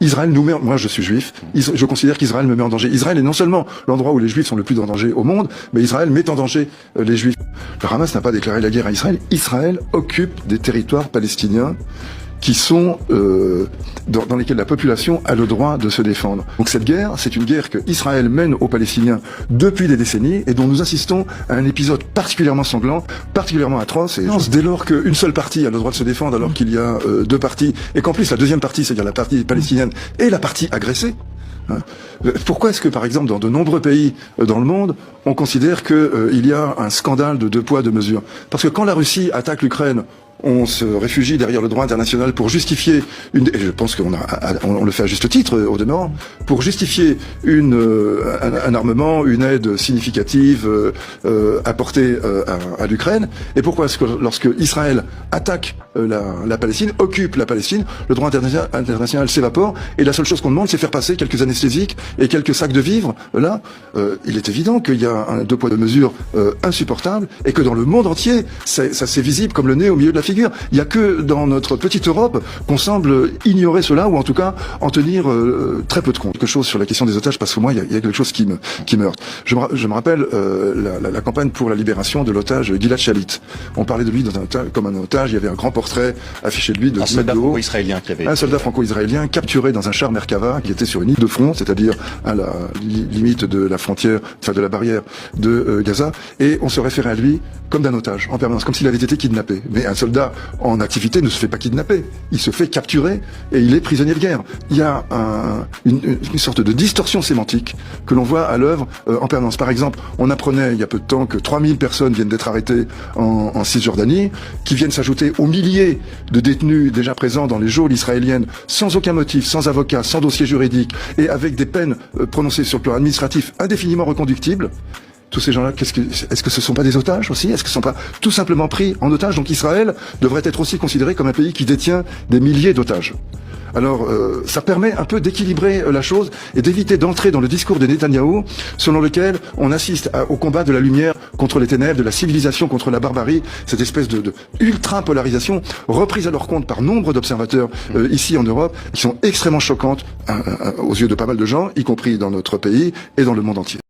Israël nous met, moi je suis juif, je considère qu'Israël me met en danger. Israël est non seulement l'endroit où les juifs sont le plus en danger au monde, mais Israël met en danger les juifs. Le Hamas n'a pas déclaré la guerre à Israël. Israël occupe des territoires palestiniens qui sont dans lesquels la population a le droit de se défendre. Donc cette guerre, c'est une guerre que Israël mène aux Palestiniens depuis des décennies et dont nous assistons à un épisode particulièrement sanglant, particulièrement atroce. Et dès lors qu'une seule partie a le droit de se défendre alors qu'il y a deux parties, et qu'en plus la deuxième partie, c'est-à-dire la partie palestinienne, est la partie agressée, pourquoi est-ce que, par exemple, dans de nombreux pays dans le monde, on considère qu'il y a un scandale de deux poids, deux mesures? Parce que quand la Russie attaque l'Ukraine, on se réfugie derrière le droit international pour justifier et je pense qu'on le fait à juste titre, au demeurant, pour justifier un armement, une aide significative apportée à l'Ukraine. Et pourquoi est-ce que lorsque Israël attaque la Palestine, occupe la Palestine, le droit international s'évapore et la seule chose qu'on demande, c'est faire passer quelques anesthésiques et quelques sacs de vivres. Là, il est évident qu'il y a un deux poids deux mesures insupportable et que dans le monde entier, ça c'est visible comme le nez au milieu de la figure. Il n'y a que dans notre petite Europe qu'on semble ignorer cela, ou en tout cas en tenir très peu de compte. Quelque chose sur la question des otages, parce que moi, il y a quelque chose qui me heurte. Je me rappelle la campagne pour la libération de l'otage Gilad Shalit. On parlait de lui comme un otage, il y avait un grand portrait affiché de lui de 10 mètres de haut. Un soldat franco-israélien capturé dans un char Merkava qui était sur une ligne de front, c'est-à-dire à la limite de la frontière, enfin de la barrière de Gaza, et on se référait à lui comme d'un otage, en permanence, comme s'il avait été kidnappé. Mais un soldat en activité ne se fait pas kidnapper, il se fait capturer et il est prisonnier de guerre. Il y a une sorte de distorsion sémantique que l'on voit à l'œuvre en permanence. Par exemple, on apprenait il y a peu de temps que 3000 personnes viennent d'être arrêtées en Cisjordanie, qui viennent s'ajouter aux milliers de détenus déjà présents dans les geôles israéliennes, sans aucun motif, sans avocat, sans dossier juridique, et avec des peines prononcées sur le plan administratif indéfiniment reconductibles. Tous ces gens-là, est-ce que ce sont pas des otages aussi? Est-ce que ce sont pas tout simplement pris en otage? Donc Israël devrait être aussi considéré comme un pays qui détient des milliers d'otages. Alors, ça permet un peu d'équilibrer la chose et d'éviter d'entrer dans le discours de Netanyahou, selon lequel on assiste au combat de la lumière contre les ténèbres, de la civilisation contre la barbarie, cette espèce de ultra-polarisation reprise à leur compte par nombre d'observateurs ici en Europe, qui sont extrêmement choquantes aux yeux de pas mal de gens, y compris dans notre pays et dans le monde entier.